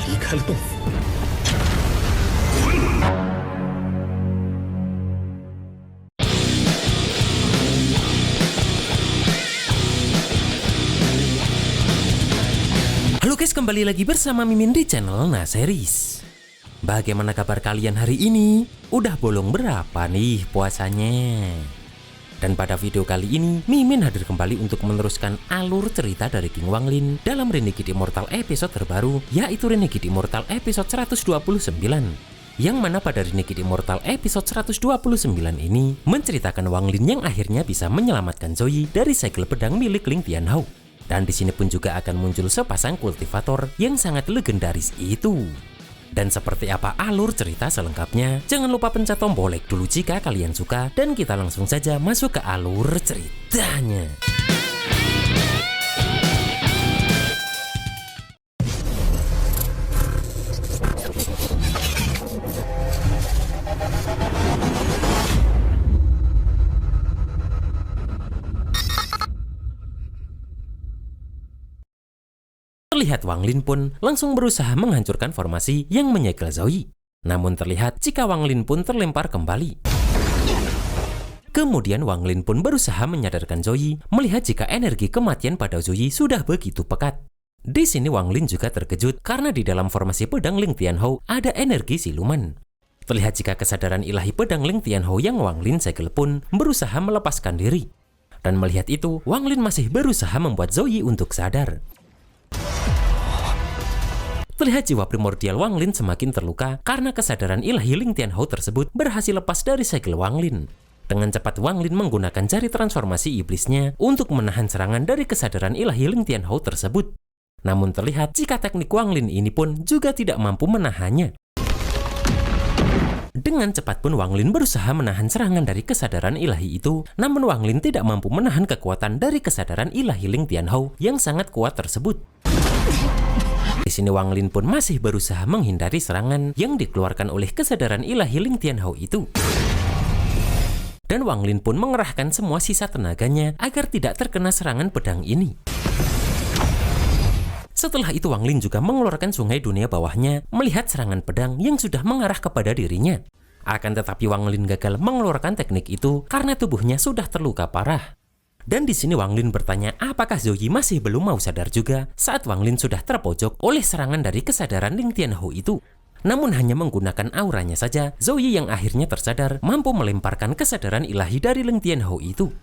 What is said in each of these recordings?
离开了洞府。Halo guys, kembali lagi bersama Mimin di channel Naseries. Bagaimana kabar kalian hari ini? Udah bolong berapa nih puasanya? Dan pada video kali ini, Mimin hadir kembali untuk meneruskan alur cerita dari King Wanglin dalam Renegade Immortal episode terbaru, yaitu Renegade Immortal episode 129. Yang mana pada Renegade Immortal episode 129 ini menceritakan Wanglin yang akhirnya bisa menyelamatkan Zoe dari segel pedang milik Ling Tianhao. Dan di sini pun juga akan muncul sepasang kultivator yang sangat legendaris itu. Dan seperti apa alur cerita selengkapnya? Jangan lupa pencet tombol like dulu jika kalian suka. Dan kita langsung saja masuk ke alur ceritanya. Terlihat Wanglin pun langsung berusaha menghancurkan formasi yang menyegel Zoe. Namun terlihat jika Wanglin pun terlempar kembali. Kemudian Wanglin pun berusaha menyadarkan Zoe melihat jika energi kematian pada Zoe sudah begitu pekat. Di sini Wanglin juga terkejut karena di dalam formasi pedang Ling Tianhao ada energi siluman. Terlihat jika kesadaran ilahi pedang Ling Tianhao yang Wanglin segel pun berusaha melepaskan diri. Dan melihat itu, Wanglin masih berusaha membuat Zoe untuk sadar. Terlihat jiwa primordial Wanglin semakin terluka karena kesadaran ilahi Ling Tianhao tersebut berhasil lepas dari segel Wanglin. Dengan cepat Wanglin menggunakan jari transformasi iblisnya untuk menahan serangan dari kesadaran ilahi Ling Tianhao tersebut. Namun terlihat jika teknik Wanglin ini pun juga tidak mampu menahannya. Dengan cepat pun Wanglin berusaha menahan serangan dari kesadaran ilahi itu, namun Wanglin tidak mampu menahan kekuatan dari kesadaran ilahi Ling Tianhao yang sangat kuat tersebut. Di sini Wanglin pun masih berusaha menghindari serangan yang dikeluarkan oleh kesadaran ilahi Ling Tianhao itu. Dan Wanglin pun mengerahkan semua sisa tenaganya agar tidak terkena serangan pedang ini. Setelah itu Wanglin juga mengeluarkan sungai dunia bawahnya melihat serangan pedang yang sudah mengarah kepada dirinya. Akan tetapi Wanglin gagal mengeluarkan teknik itu karena tubuhnya sudah terluka parah. Dan di sini Wanglin bertanya apakah Zoe masih belum mau sadar juga saat Wanglin sudah terpojok oleh serangan dari kesadaran Ling Tianhao itu. Namun hanya menggunakan auranya saja, Zoe yang akhirnya tersadar mampu melemparkan kesadaran ilahi dari Ling Tianhao itu.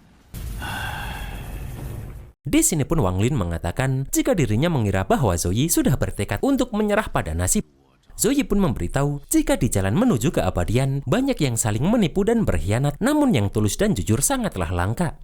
Di sini pun Wanglin mengatakan jika dirinya mengira bahwa Zoe sudah bertekad untuk menyerah pada nasib. Zoe pun memberitahu jika di jalan menuju keabadian banyak yang saling menipu dan berkhianat, namun yang tulus dan jujur sangatlah langka.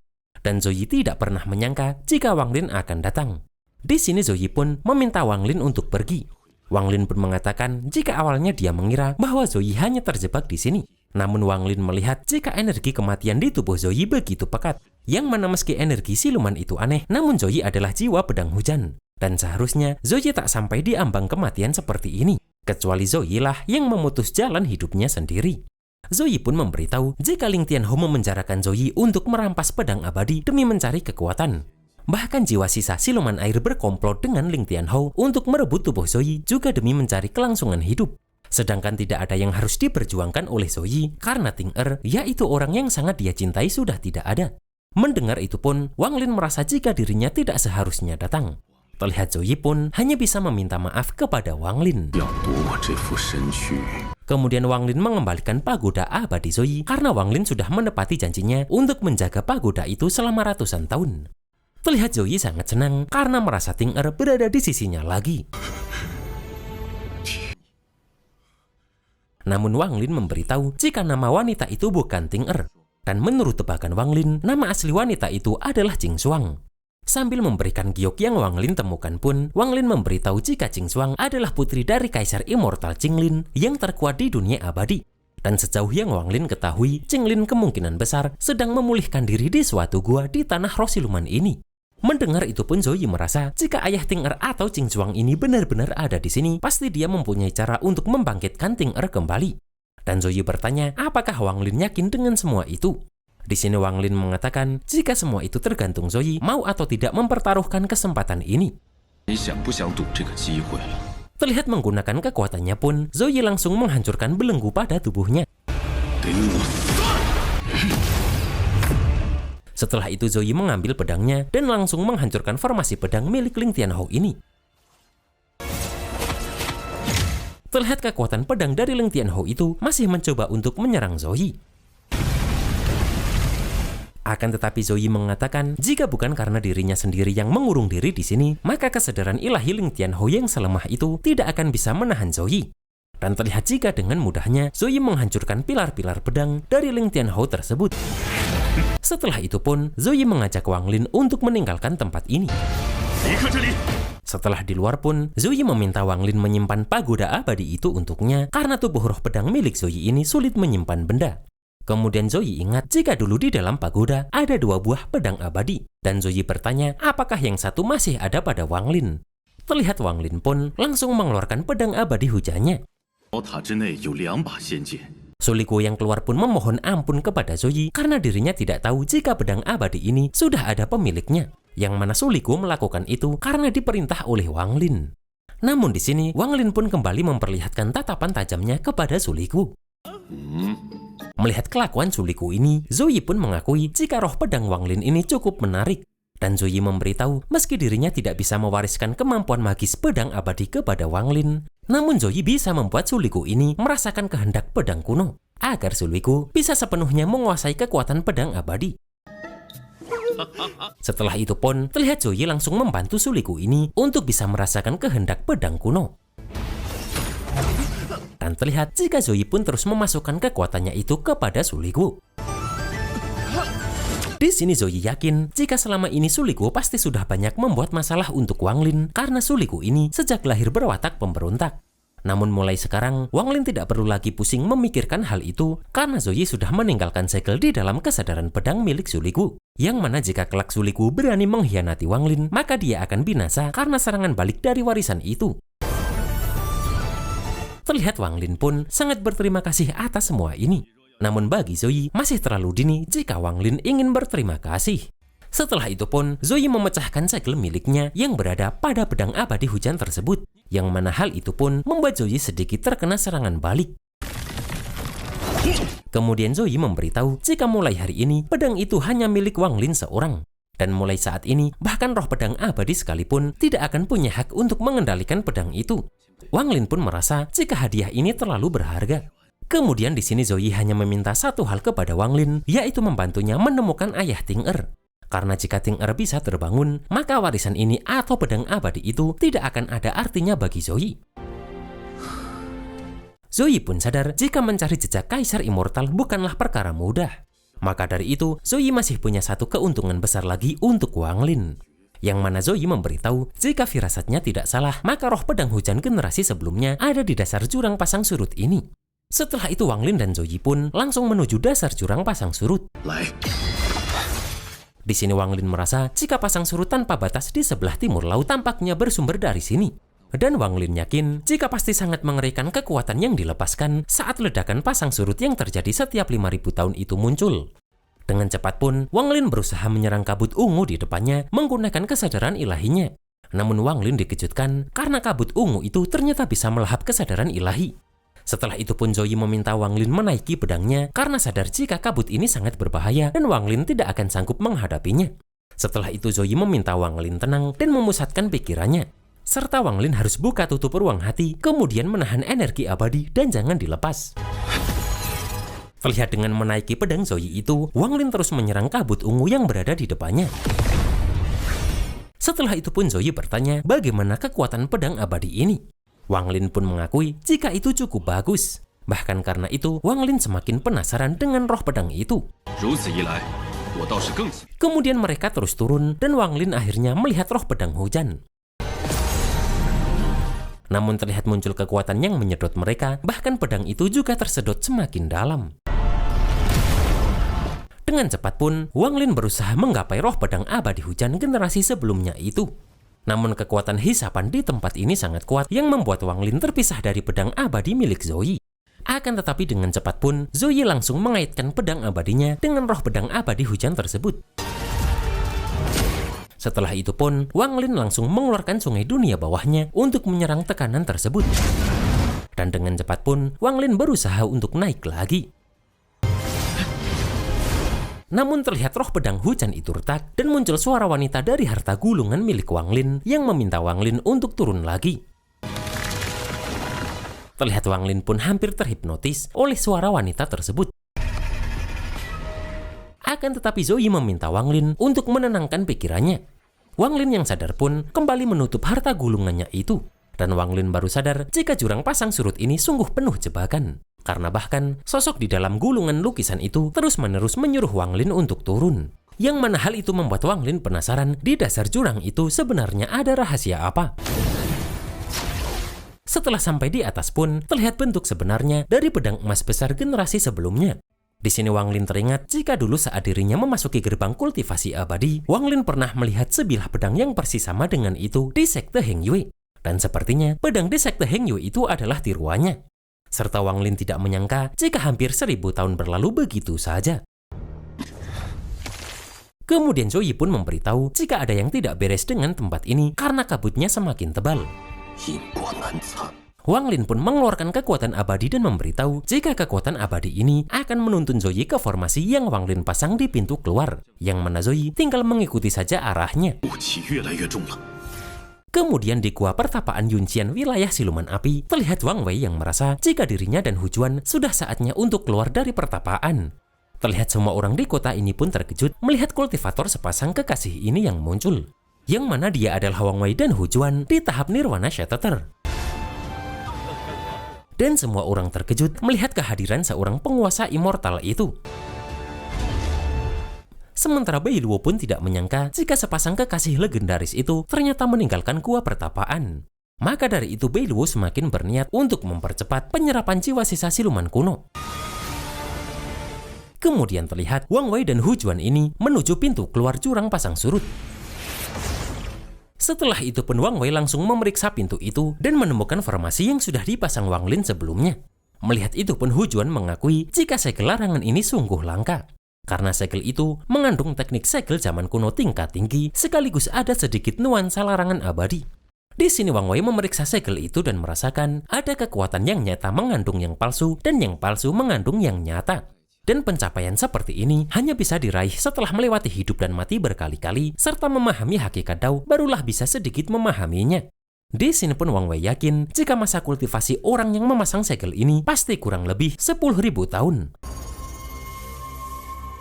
Dan Zoe tidak pernah menyangka jika Wanglin akan datang. Di sini Zoe pun meminta Wanglin untuk pergi. Wanglin pun mengatakan jika awalnya dia mengira bahwa Zoe hanya terjebak di sini. Namun Wanglin melihat jika energi kematian di tubuh Zoe begitu pekat. Yang mana meski energi siluman itu aneh, namun Zoe adalah jiwa pedang hujan. Dan seharusnya Zoe tak sampai di ambang kematian seperti ini. Kecuali Zoe lah yang memutus jalan hidupnya sendiri. Zoe pun memberitahu jika Ling Tianhao memenjarakan Zoe untuk merampas pedang abadi demi mencari kekuatan. Bahkan jiwa sisa siluman air berkomplot dengan Ling Tianhao untuk merebut tubuh Zoe juga demi mencari kelangsungan hidup. Sedangkan tidak ada yang harus diperjuangkan oleh Zoe karena Ting Er, yaitu orang yang sangat dia cintai, sudah tidak ada. Mendengar itu pun, Wanglin merasa jika dirinya tidak seharusnya datang. Terlihat Zoe pun hanya bisa meminta maaf kepada Wanglin. Kemudian Wanglin mengembalikan pagoda abadi Zoe karena Wanglin sudah menepati janjinya untuk menjaga pagoda itu selama ratusan tahun. Terlihat Zoe sangat senang karena merasa Ting Er berada di sisinya lagi. Namun Wanglin memberitahu jika nama wanita itu bukan Ting Er. Dan menurut tebakan Wanglin, nama asli wanita itu adalah Jingxuang. Sambil memberikan giok yang Wanglin temukan pun, Wanglin memberitahu jika Jingxuang adalah putri dari Kaisar Immortal Qinglin yang terkuat di dunia abadi. Dan sejauh yang Wanglin ketahui, Qinglin kemungkinan besar sedang memulihkan diri di suatu gua di tanah roh siluman ini. Mendengar itu pun Zoe merasa jika ayah Ting Er atau Jingxuang ini benar-benar ada di sini, pasti dia mempunyai cara untuk membangkitkan Ting Er kembali. Dan Zoe bertanya apakah Wanglin yakin dengan semua itu. Di sini Wanglin mengatakan jika semua itu tergantung Zoe mau atau tidak mempertaruhkan kesempatan ini. Terlihat menggunakan kekuatannya pun, Zoe langsung menghancurkan belenggu pada tubuhnya. Setelah itu Zoe mengambil pedangnya dan langsung menghancurkan formasi pedang milik Ling Tianhou ini. Terlihat kekuatan pedang dari Ling Tianhou itu masih mencoba untuk menyerang Zoe. Akan tetapi Zoe mengatakan jika bukan karena dirinya sendiri yang mengurung diri di sini, maka kesadaran ilahi Ling Tianhou yang selemah itu tidak akan bisa menahan Zoe. Dan terlihat jika dengan mudahnya Zoe menghancurkan pilar-pilar pedang dari Ling Tianhou tersebut. Setelah itu pun Zoe mengajak Wang Lin untuk meninggalkan tempat ini. Setelah di luar pun, Zoe meminta Wang Lin menyimpan pagoda abadi itu untuknya karena tubuh roh pedang milik Zoe ini sulit menyimpan benda. Kemudian Zoe ingat jika dulu di dalam pagoda ada 2 buah pedang abadi. Dan Zoe bertanya apakah yang satu masih ada pada Wang Lin. Terlihat Wang Lin pun langsung mengeluarkan pedang abadi hujannya. Suliku yang keluar pun memohon ampun kepada Zoe karena dirinya tidak tahu jika pedang abadi ini sudah ada pemiliknya. Yang mana Suliku melakukan itu karena diperintah oleh Wang Lin. Namun di sini Wang Lin pun kembali memperlihatkan tatapan tajamnya kepada Suliku. Melihat kelakuan Suliku ini, Zoe pun mengakui jika roh pedang Wang Lin ini cukup menarik. Dan Zoe memberitahu meski dirinya tidak bisa mewariskan kemampuan magis pedang abadi kepada Wang Lin, namun Zoe bisa membuat Suliku ini merasakan kehendak pedang kuno, agar Suliku bisa sepenuhnya menguasai kekuatan pedang abadi. Setelah itu pun, terlihat Zoe langsung membantu Suliku ini untuk bisa merasakan kehendak pedang kuno. Dan terlihat jika Zoe pun terus memasukkan kekuatannya itu kepada Suliku. Di sini Zoe yakin jika selama ini Suliku pasti sudah banyak membuat masalah untuk Wang Lin karena Suliku ini sejak lahir berwatak pemberontak. Namun mulai sekarang, Wang Lin tidak perlu lagi pusing memikirkan hal itu karena Zoe sudah meninggalkan segel di dalam kesadaran pedang milik Suliku. Yang mana jika kelak Suliku berani mengkhianati Wang Lin, maka dia akan binasa karena serangan balik dari warisan itu. Terlihat Wang Lin pun sangat berterima kasih atas semua ini. Namun bagi Zoe masih terlalu dini jika Wang Lin ingin berterima kasih. Setelah itu pun Zoe memecahkan segel miliknya yang berada pada pedang abadi hujan tersebut. Yang mana hal itu pun membuat Zoe sedikit terkena serangan balik. Kemudian Zoe memberitahu jika mulai hari ini pedang itu hanya milik Wang Lin seorang. Dan mulai saat ini bahkan roh pedang abadi sekalipun tidak akan punya hak untuk mengendalikan pedang itu. Wang Lin pun merasa jika hadiah ini terlalu berharga. Kemudian di sini Zoe hanya meminta satu hal kepada Wang Lin, yaitu membantunya menemukan ayah Ting Er. Karena jika Ting Er bisa terbangun, maka warisan ini atau pedang abadi itu tidak akan ada artinya bagi Zoe. Zoe pun sadar jika mencari jejak kaisar immortal bukanlah perkara mudah. Maka dari itu, Zoe masih punya satu keuntungan besar lagi untuk Wang Lin. Yang mana Zoe memberitahu jika firasatnya tidak salah, maka roh pedang hujan generasi sebelumnya ada di dasar jurang pasang surut ini. Setelah itu Wang Lin dan Zoe pun langsung menuju dasar jurang pasang surut. Di sini Wang Lin merasa jika pasang surut tanpa batas di sebelah timur laut tampaknya bersumber dari sini. Dan Wang Lin yakin jika pasti sangat mengerikan kekuatan yang dilepaskan saat ledakan pasang surut yang terjadi setiap 5.000 tahun itu muncul. Dengan cepat pun, Wang Lin berusaha menyerang kabut ungu di depannya menggunakan kesadaran ilahinya. Namun Wang Lin dikejutkan karena kabut ungu itu ternyata bisa melahap kesadaran ilahi. Setelah itu pun Zoe meminta Wang Lin menaiki pedangnya karena sadar jika kabut ini sangat berbahaya dan Wang Lin tidak akan sanggup menghadapinya. Setelah itu Zoe meminta Wang Lin tenang dan memusatkan pikirannya. Serta Wang Lin harus buka tutup ruang hati, kemudian menahan energi abadi dan jangan dilepas. Terlihat dengan menaiki pedang Zoe itu, Wang Lin terus menyerang kabut ungu yang berada di depannya. Setelah itu pun Zoe bertanya bagaimana kekuatan pedang abadi ini. Wang Lin pun mengakui jika itu cukup bagus. Bahkan karena itu, Wang Lin semakin penasaran dengan roh pedang itu. Kemudian mereka terus turun dan Wang Lin akhirnya melihat roh pedang hujan. Namun terlihat muncul kekuatan yang menyedot mereka, bahkan pedang itu juga tersedot semakin dalam. Dengan cepat pun, Wang Lin berusaha menggapai roh pedang abadi hujan generasi sebelumnya itu. Namun kekuatan hisapan di tempat ini sangat kuat yang membuat Wang Lin terpisah dari pedang abadi milik Zoe. Akan tetapi dengan cepat pun, Zoe langsung mengaitkan pedang abadinya dengan roh pedang abadi hujan tersebut. Setelah itu pun, Wang Lin langsung mengeluarkan sungai dunia bawahnya untuk menyerang tekanan tersebut. Dan dengan cepat pun, Wang Lin berusaha untuk naik lagi. Namun terlihat roh pedang hujan itu retak dan muncul suara wanita dari harta gulungan milik Wang Lin yang meminta Wang Lin untuk turun lagi. Terlihat Wang Lin pun hampir terhipnotis oleh suara wanita tersebut. Akan tetapi Zoe meminta Wang Lin untuk menenangkan pikirannya. Wang Lin yang sadar pun kembali menutup harta gulungannya itu. Dan Wang Lin baru sadar jika jurang pasang surut ini sungguh penuh jebakan. Karena bahkan sosok di dalam gulungan lukisan itu terus-menerus menyuruh Wang Lin untuk turun. Yang mana hal itu membuat Wang Lin penasaran di dasar jurang itu sebenarnya ada rahasia apa. Setelah sampai di atas pun terlihat bentuk sebenarnya dari pedang emas besar generasi sebelumnya. Di sini Wang Lin teringat jika dulu saat dirinya memasuki gerbang kultivasi abadi, Wang Lin pernah melihat sebilah pedang yang persis sama dengan itu di sekte Heng Yue. Dan sepertinya pedang di sekte Heng Yue itu adalah tiruannya. Serta Wang Lin tidak menyangka jika hampir 1000 tahun berlalu begitu saja. Kemudian Zoe pun memberitahu jika ada yang tidak beres dengan tempat ini karena kabutnya semakin tebal. Wang Lin pun mengeluarkan kekuatan abadi dan memberitahu jika kekuatan abadi ini akan menuntun Zoe ke formasi yang Wang Lin pasang di pintu keluar, yang mana Zoe tinggal mengikuti saja arahnya. Kemudian di gua pertapaan Yunxian wilayah siluman api, terlihat Wang Wei yang merasa jika dirinya dan Hu Juan sudah saatnya untuk keluar dari pertapaan. Terlihat semua orang di kota ini pun terkejut melihat kultivator sepasang kekasih ini yang muncul, yang mana dia adalah Wang Wei dan Hu Juan di tahap Nirwana Shatterer. Dan semua orang terkejut melihat kehadiran seorang penguasa immortal itu. Sementara Bai Luo pun tidak menyangka jika sepasang kekasih legendaris itu ternyata meninggalkan gua pertapaan. Maka dari itu Bai Luo semakin berniat untuk mempercepat penyerapan jiwa sisa siluman kuno. Kemudian terlihat Wang Wei dan Hu Juan ini menuju pintu keluar jurang pasang surut. Setelah itu pun Wang Wei langsung memeriksa pintu itu dan menemukan formasi yang sudah dipasang Wang Lin sebelumnya. Melihat itu pun Hu Juan mengakui jika segel larangan ini sungguh langka. Karena segel itu mengandung teknik segel zaman kuno tingkat tinggi sekaligus ada sedikit nuansa larangan abadi. Di sini Wang Wei memeriksa segel itu dan merasakan ada kekuatan yang nyata mengandung yang palsu dan yang palsu mengandung yang nyata. Dan pencapaian seperti ini hanya bisa diraih setelah melewati hidup dan mati berkali-kali serta memahami hakikat Dao barulah bisa sedikit memahaminya. Di sini pun Wang Wei yakin jika masa kultivasi orang yang memasang segel ini pasti kurang lebih 10.000 tahun.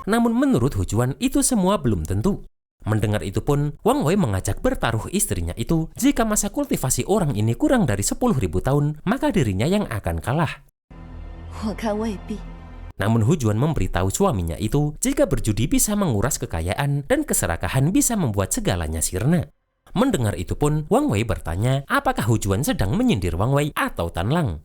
Namun menurut Hu Juan itu semua belum tentu. Mendengar itu pun Wang Wei mengajak bertaruh istrinya itu jika masa kultivasi orang ini kurang dari 10.000 tahun maka dirinya yang akan kalah. Namun Hu Juan memberitahu suaminya itu jika berjudi bisa menguras kekayaan dan keserakahan bisa membuat segalanya sirna. Mendengar itu pun Wang Wei bertanya apakah Hu Juan sedang menyindir Wang Wei atau Tan Lang.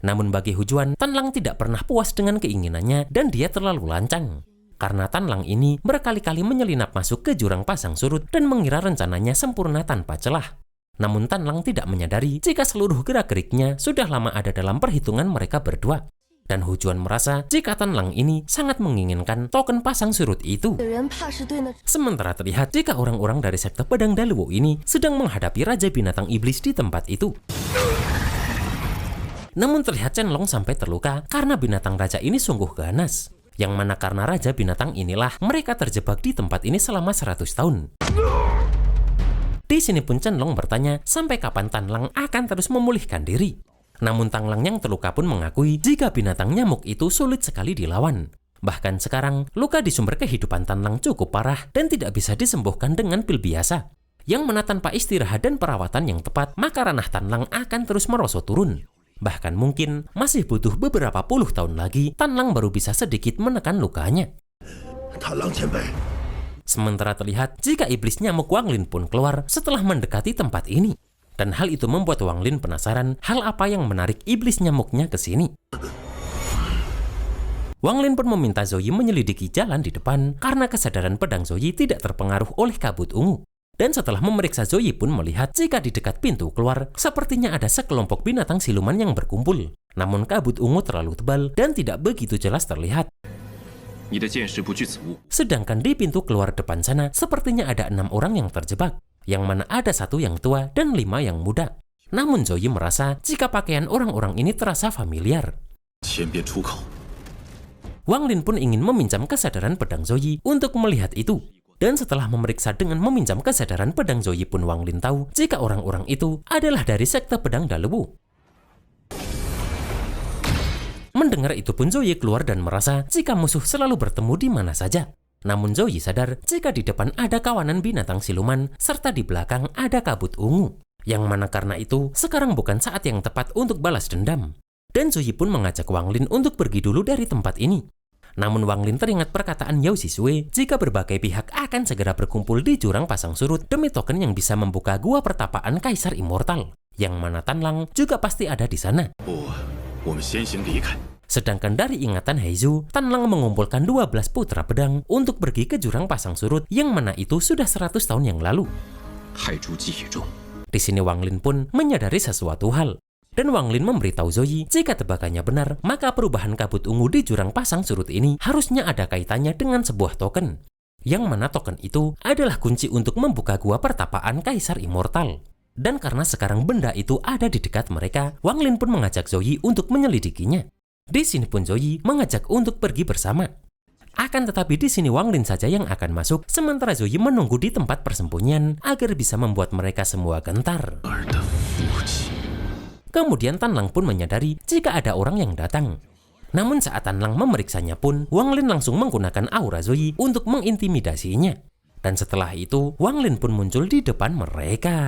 Namun bagi Hu Juan, Tan Lang tidak pernah puas dengan keinginannya dan dia terlalu lancang. Karena Tan Lang ini berkali-kali menyelinap masuk ke jurang pasang surut dan mengira rencananya sempurna tanpa celah. Namun Tan Lang tidak menyadari jika seluruh gerak-geriknya sudah lama ada dalam perhitungan mereka berdua. Dan Hu Juan merasa jika Tan Lang ini sangat menginginkan token pasang surut itu. Sementara terlihat jika orang-orang dari sekte pedang Daluo ini sedang menghadapi Raja Binatang Iblis di tempat itu. Namun terlihat Chen Long sampai terluka karena binatang raja ini sungguh ganas. Yang mana karena Raja Binatang inilah mereka terjebak di tempat ini selama 100 tahun. Di sini pun Chen Long bertanya sampai kapan Tan Lang akan terus memulihkan diri. Namun Tan Lang yang terluka pun mengakui jika binatang nyamuk itu sulit sekali dilawan. Bahkan sekarang luka di sumber kehidupan Tan Lang cukup parah dan tidak bisa disembuhkan dengan pil biasa. Yang mana tanpa istirahat dan perawatan yang tepat maka ranah Tan Lang akan terus merosot turun. Bahkan mungkin masih butuh beberapa puluh tahun lagi Tan Lang baru bisa sedikit menekan lukanya. Sementara terlihat jika iblis nyamuk Wang Lin pun keluar setelah mendekati tempat ini. Dan hal itu membuat Wang Lin penasaran hal apa yang menarik iblis nyamuknya ke sini. Wang Lin pun meminta Zoe menyelidiki jalan di depan karena kesadaran pedang Zoe tidak terpengaruh oleh kabut ungu. Dan setelah memeriksa Zoe pun melihat jika di dekat pintu keluar sepertinya ada sekelompok binatang siluman yang berkumpul. Namun kabut ungu terlalu tebal dan tidak begitu jelas terlihat. 你的剑士不惧此物。 Sedangkan di pintu keluar depan sana sepertinya ada 6 orang yang terjebak, yang mana ada 1 yang tua dan 5 yang muda. Namun Zoe merasa jika pakaian orang-orang ini terasa familiar. 千变出口。 Wang Lin pun ingin meminjam kesadaran pedang Zoe untuk melihat itu. Dan setelah memeriksa dengan meminjam kesadaran pedang Zoe pun Wang Lin tahu jika orang-orang itu adalah dari sekte pedang Daluwu. Mendengar itu pun Zoe keluar dan merasa jika musuh selalu bertemu di mana saja. Namun Zoe sadar jika di depan ada kawanan binatang siluman serta di belakang ada kabut ungu. Yang mana karena itu sekarang bukan saat yang tepat untuk balas dendam. Dan Zoe pun mengajak Wang Lin untuk pergi dulu dari tempat ini. Namun Wang Lin teringat perkataan Yao Sisue jika berbagai pihak akan segera berkumpul di jurang pasang surut demi token yang bisa membuka gua pertapaan Kaisar Immortal. Yang mana Tanlang juga pasti ada di sana. Sedangkan dari ingatan Heizu, Tanlang mengumpulkan 12 putra pedang untuk pergi ke jurang pasang surut yang mana itu sudah 100 tahun yang lalu. Di sini Wang Lin pun menyadari sesuatu hal. Dan Wang Lin memberitahu Zoe jika tebakannya benar, maka perubahan kabut ungu di jurang pasang surut ini harusnya ada kaitannya dengan sebuah token. Yang mana token itu adalah kunci untuk membuka gua pertapaan Kaisar Immortal. Dan karena sekarang benda itu ada di dekat mereka, Wang Lin pun mengajak Zoe untuk menyelidikinya. Di sini pun Zoe mengajak untuk pergi bersama. Akan tetapi di sini Wang Lin saja yang akan masuk, sementara Zoe menunggu di tempat persembunyian agar bisa membuat mereka semua gentar. Kemudian Tanlang pun menyadari jika ada orang yang datang. Namun saat Tanlang memeriksanya pun, Wang Lin langsung menggunakan aura Zoe untuk mengintimidasinya. Dan setelah itu, Wang Lin pun muncul di depan mereka.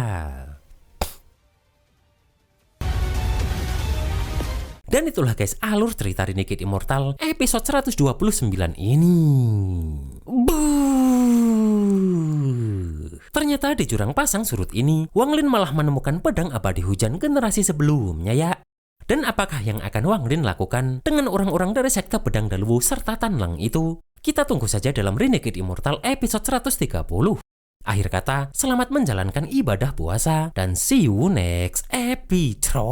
Dan itulah guys alur cerita Renegade Immortal episode 129 ini. Ternyata di jurang pasang surut ini, Wang Lin malah menemukan pedang abadi hujan generasi sebelumnya ya. Dan apakah yang akan Wang Lin lakukan dengan orang-orang dari sekte pedang Daluwu serta Tanlang itu? Kita tunggu saja dalam Renegade Immortal episode 130. Akhir kata, selamat menjalankan ibadah puasa dan see you next episode.